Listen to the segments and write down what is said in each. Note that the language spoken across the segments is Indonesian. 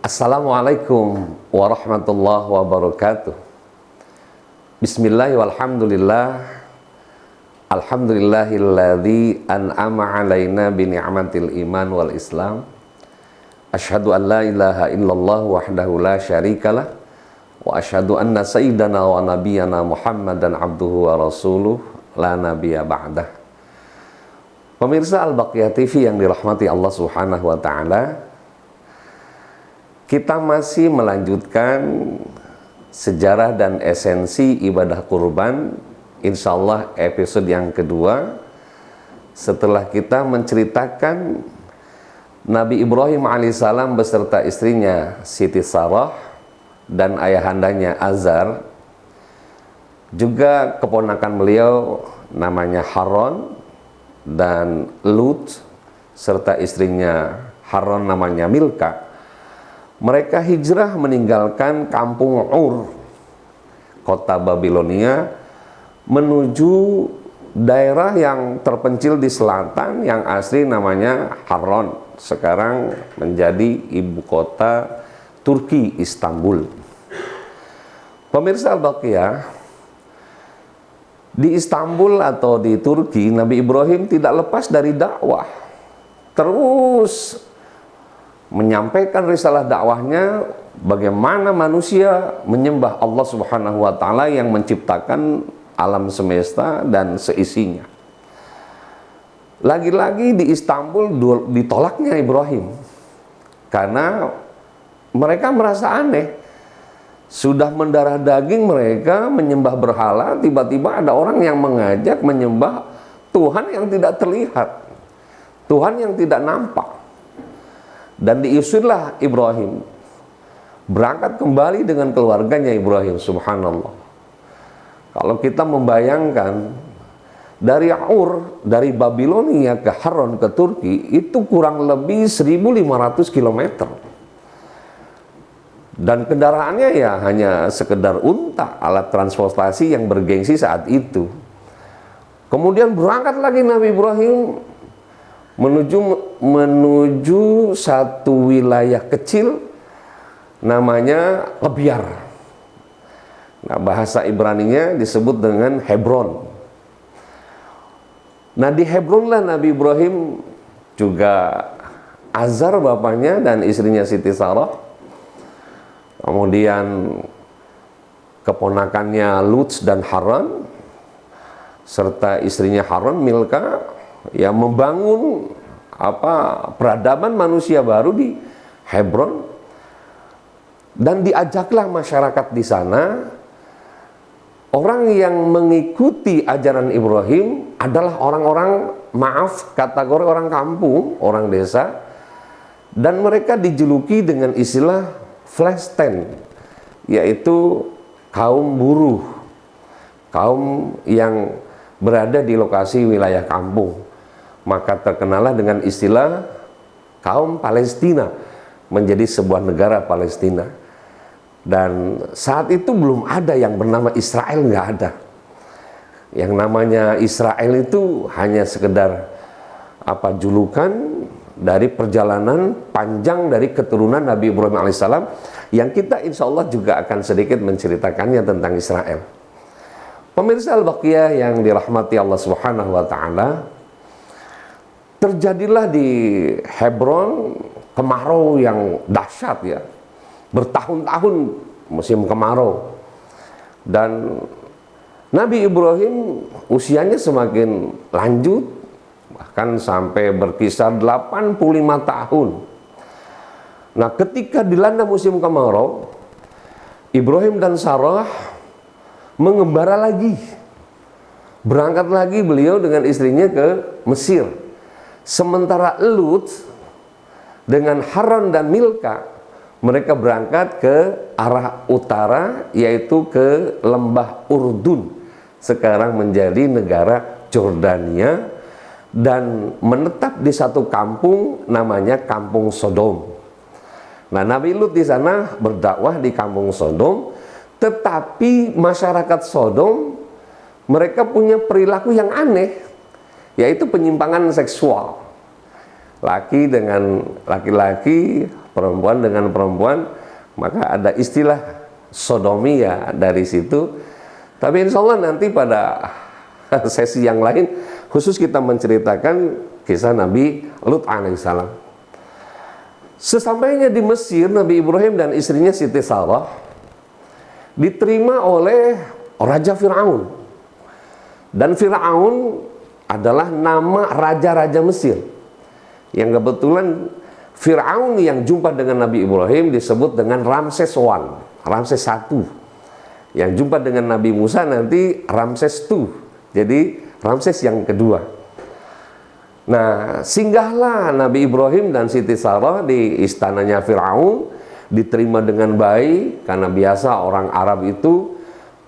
Assalamualaikum warahmatullahi wabarakatuh. Bismillah walhamdulillah. Alhamdulillahilladzi an'ama alaina bi ni'matil iman wal islam. Asyhadu an la ilaha illallah wahdahu la syarikalah wa asyhadu anna sayyidana wa nabiyyana Muhammadan abduhu wa rasuluh la nabiyya ba'dah. Pemirsa Al-Baqiyah TV yang dirahmati Allah Subhanahu wa taala, kita masih melanjutkan sejarah dan esensi ibadah kurban. Insya Allah episode yang kedua, setelah kita menceritakan Nabi Ibrahim alaihissalam beserta istrinya Siti Sarah dan ayahandanya Azar, juga keponakan beliau namanya Haron dan Lut, serta istrinya Haron namanya Milka. Mereka hijrah meninggalkan kampung Ur, kota Babilonia, menuju daerah yang terpencil di selatan yang asli namanya Haran. Sekarang menjadi ibu kota Turki, Istanbul. Pemirsa Al-Baqiyah, di Istanbul atau di Turki, Nabi Ibrahim tidak lepas dari dakwah. Terus menyampaikan risalah dakwahnya, bagaimana manusia menyembah Allah Subhanahu wa taala yang menciptakan alam semesta dan seisinya. Lagi-lagi di Istanbul ditolaknya Ibrahim karena mereka merasa aneh. Sudah mendarah daging mereka menyembah berhala, tiba-tiba ada orang yang mengajak menyembah Tuhan yang tidak terlihat, Tuhan yang tidak nampak. Dan diusirlah Ibrahim, berangkat kembali dengan keluarganya Ibrahim. Subhanallah. Kalau kita membayangkan dari Ur, dari Babilonia ke Haran ke Turki, itu kurang lebih 1.500 km. Dan kendaraannya ya hanya sekedar unta, alat transportasi yang bergengsi saat itu. Kemudian berangkat lagi Nabi Ibrahim menuju satu wilayah kecil namanya Lebyar. Nah, bahasa Ibraninya disebut dengan Hebron. Nah, di Hebron lah Nabi Ibrahim, juga Azar bapaknya dan istrinya Siti Sarah, kemudian keponakannya Lut dan Haran serta istrinya Haran, Milka, ya membangun peradaban manusia baru di Hebron. Dan diajaklah masyarakat di sana. Orang yang mengikuti ajaran Ibrahim adalah orang-orang, kategori orang kampung, orang desa, dan mereka dijuluki dengan istilah Flesten, yaitu kaum buruh, kaum yang berada di lokasi wilayah kampung. Maka terkenalah dengan istilah kaum Palestina, menjadi sebuah negara Palestina. Dan saat itu belum ada yang bernama Israel, nggak ada. Yang namanya Israel itu hanya sekedar julukan dari perjalanan panjang dari keturunan Nabi Ibrahim alaihissalam, yang kita insya Allah juga akan sedikit menceritakannya tentang Israel. Pemirsa Al-Baqiyah yang dirahmati Allah Subhanahu wa taala, terjadilah di Hebron kemarau yang dahsyat ya. Bertahun-tahun musim kemarau. Dan Nabi Ibrahim usianya semakin lanjut, bahkan sampai berkisar 85 tahun. Nah, ketika dilanda musim kemarau, Ibrahim dan Sarah mengembara lagi. Berangkat lagi beliau dengan istrinya ke Mesir. Sementara Lut dengan Haran dan Milka, mereka berangkat ke arah utara, yaitu ke lembah Urdun, sekarang menjadi negara Jordania, dan menetap di satu kampung namanya Kampung Sodom. Nah, Nabi Lut di sana berdakwah di Kampung Sodom, tetapi masyarakat Sodom mereka punya perilaku yang aneh, yaitu penyimpangan seksual. Laki dengan laki-laki, perempuan dengan perempuan, maka ada istilah sodomi ya dari situ. Tapi insya Allah nanti pada sesi yang lain khusus kita menceritakan kisah Nabi Lut alaihissalam. Sesampainya di Mesir, Nabi Ibrahim dan istrinya Siti Sarah diterima oleh Raja Fir'aun. Dan Fir'aun adalah nama raja-raja Mesir, yang kebetulan Fir'aun yang jumpa dengan Nabi Ibrahim disebut dengan Ramses I, Ramses I. Yang jumpa dengan Nabi Musa nanti Ramses II, jadi Ramses yang kedua. Nah, singgahlah Nabi Ibrahim dan Siti Sarah di istananya Fir'aun, diterima dengan baik, karena biasa orang Arab itu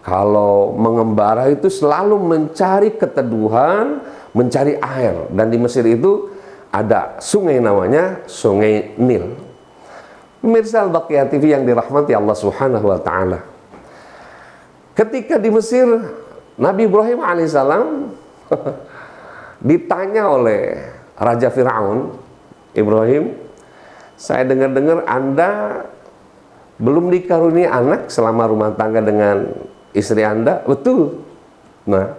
kalau mengembara itu selalu mencari keteduhan, mencari air. Dan di Mesir itu ada sungai namanya Sungai Nil. Pemirsa Al-Baqiyah TV yang dirahmati Allah Subhanahu wa Ta'ala, ketika di Mesir, Nabi Ibrahim alaihissalam ditanya oleh Raja Fir'aun, Ibrahim, saya dengar-dengar Anda belum dikaruniai anak selama rumah tangga dengan istri Anda. Betul. Nah,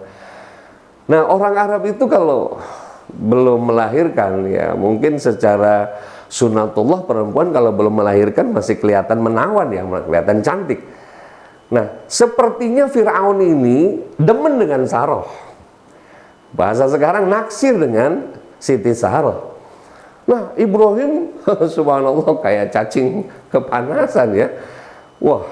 orang Arab itu kalau belum melahirkan, ya mungkin secara sunatullah perempuan kalau belum melahirkan masih kelihatan menawan, ya kelihatan cantik. Nah, sepertinya Fir'aun ini demen dengan Sarah. Bahasa sekarang naksir dengan Siti Sarah. Nah, Ibrahim subhanallah kayak cacing kepanasan ya. Wah,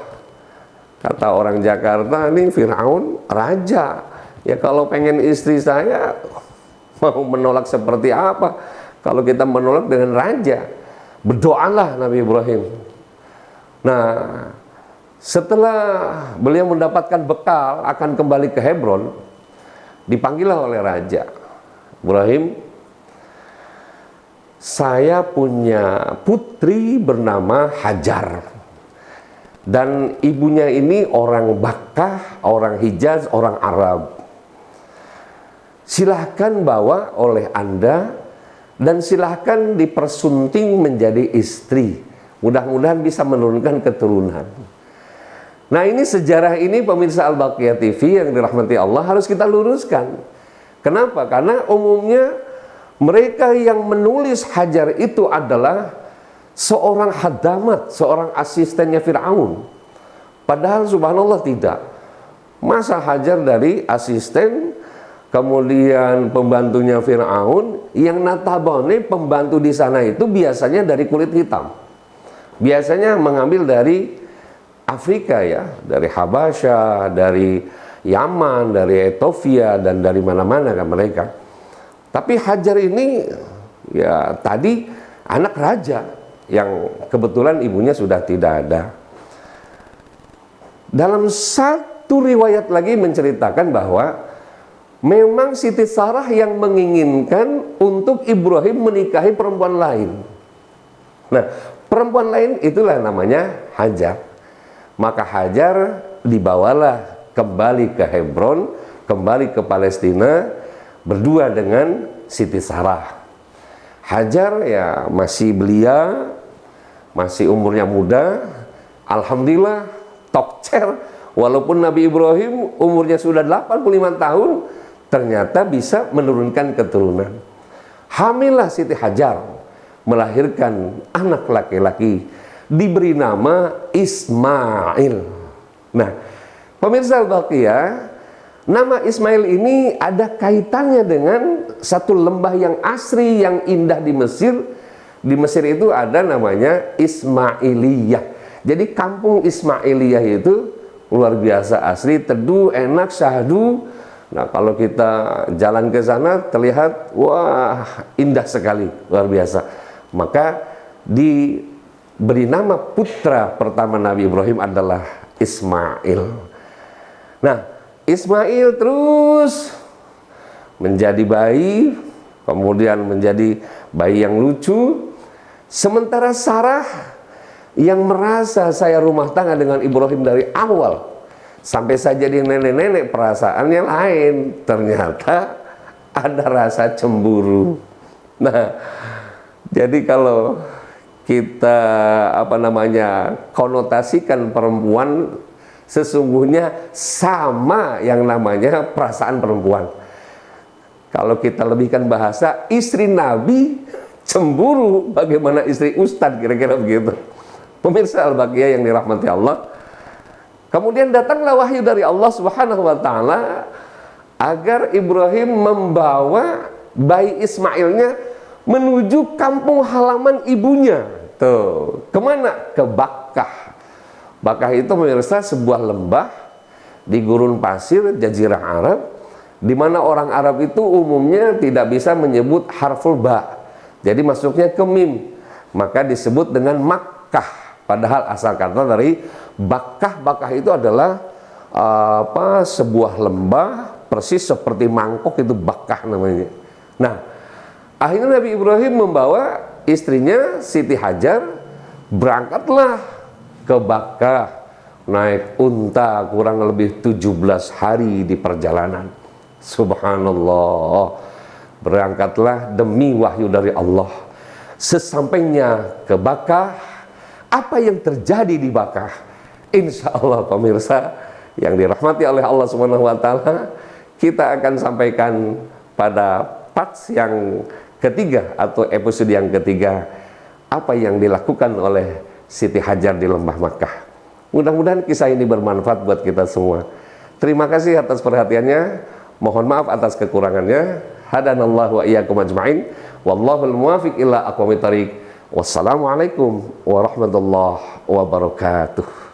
kata orang Jakarta, ini Fir'aun raja. Ya kalau pengen istri saya mau menolak seperti apa kalau kita menolak dengan raja? Berdoalah Nabi Ibrahim. Nah, setelah beliau mendapatkan bekal akan kembali ke Hebron, dipanggillah oleh raja, Ibrahim, saya punya putri bernama Hajar, dan ibunya ini orang Bakkah, orang Hijaz, orang Arab. Silahkan bawa oleh Anda dan silahkan dipersunting menjadi istri. Mudah-mudahan bisa menurunkan keturunan. Nah, ini sejarah ini pemirsa Al-Baqiyah TV yang dirahmati Allah harus kita luruskan. Kenapa? Karena umumnya mereka yang menulis Hajar itu adalah seorang hadamat, seorang asistennya Fir'aun. Padahal subhanallah tidak. Masa Hajar dari asisten, kemudian pembantunya Fir'aun, yang notabene pembantu di sana itu biasanya dari kulit hitam. Biasanya mengambil dari Afrika ya, dari Habasyah, dari Yaman, dari Ethiopia, dan dari mana-mana kan mereka. Tapi Hajar ini ya tadi anak raja yang kebetulan ibunya sudah tidak ada. Dalam satu riwayat lagi menceritakan bahwa memang Siti Sarah yang menginginkan untuk Ibrahim menikahi perempuan lain. Nah, perempuan lain itulah namanya Hajar. Maka Hajar dibawalah kembali ke Hebron, kembali ke Palestina, berdua dengan Siti Sarah. Hajar ya masih belia, masih umurnya muda, alhamdulillah tokcer. Walaupun Nabi Ibrahim umurnya sudah 85 tahun, ternyata bisa menurunkan keturunan. Hamillah Siti Hajar, melahirkan anak laki-laki, diberi nama Ismail. Nah, pemirsa Al-Baqiyah, nama Ismail ini ada kaitannya dengan satu lembah yang asri, yang indah di Mesir. Di Mesir itu ada namanya Ismailiyah. Jadi kampung Ismailiyah itu luar biasa asri, teduh, enak, syahdu. Nah, kalau kita jalan ke sana terlihat, wah, indah sekali, luar biasa. Maka diberi nama putra pertama Nabi Ibrahim adalah Ismail. Nah, Ismail terus menjadi bayi, kemudian menjadi bayi yang lucu. Sementara Sarah yang merasa saya rumah tangga dengan Ibrahim dari awal, sampai saya jadi nenek-nenek, perasaannya lain. Ternyata ada rasa cemburu. Nah, jadi kalau kita konotasikan perempuan, sesungguhnya sama yang namanya perasaan perempuan. Kalau kita lebihkan bahasa, istri Nabi cemburu bagaimana istri Ustadz, kira-kira begitu. Pemirsa Al-Baqiyah yang dirahmati Allah, kemudian datanglah wahyu dari Allah Subhanahu wa Ta'ala agar Ibrahim membawa bayi Ismailnya menuju kampung halaman ibunya. Tuh, kemana? Ke Bakkah. Bakkah itu pemirsa sebuah lembah di gurun pasir Jazirah Arab, di mana orang Arab itu umumnya tidak bisa menyebut harful ba, jadi masuknya ke mim, maka disebut dengan Makkah. Padahal asal kata dari Bakkah. Bakkah itu adalah sebuah lembah persis seperti mangkok, itu Bakkah namanya. Nah, akhirnya Nabi Ibrahim membawa istrinya Siti Hajar, berangkatlah ke Bakkah, naik unta kurang lebih 17 hari di perjalanan. Subhanallah, berangkatlah demi wahyu dari Allah. Sesampainya ke Bakkah, apa yang terjadi di Bakkah? Insya Allah pemirsa yang dirahmati oleh Allah Subhanahu wa Ta'ala, kita akan sampaikan pada parts yang ketiga atau episode yang ketiga, apa yang dilakukan oleh Siti Hajar di lembah Makkah. Mudah-mudahan kisah ini bermanfaat buat kita semua. Terima kasih atas perhatiannya. Mohon maaf atas kekurangannya. Hadanallahu wa iyyakum ajma'in. Wallahul muwafiq ila aqwamit thariq. Wassalamualaikum warahmatullahi wabarakatuh.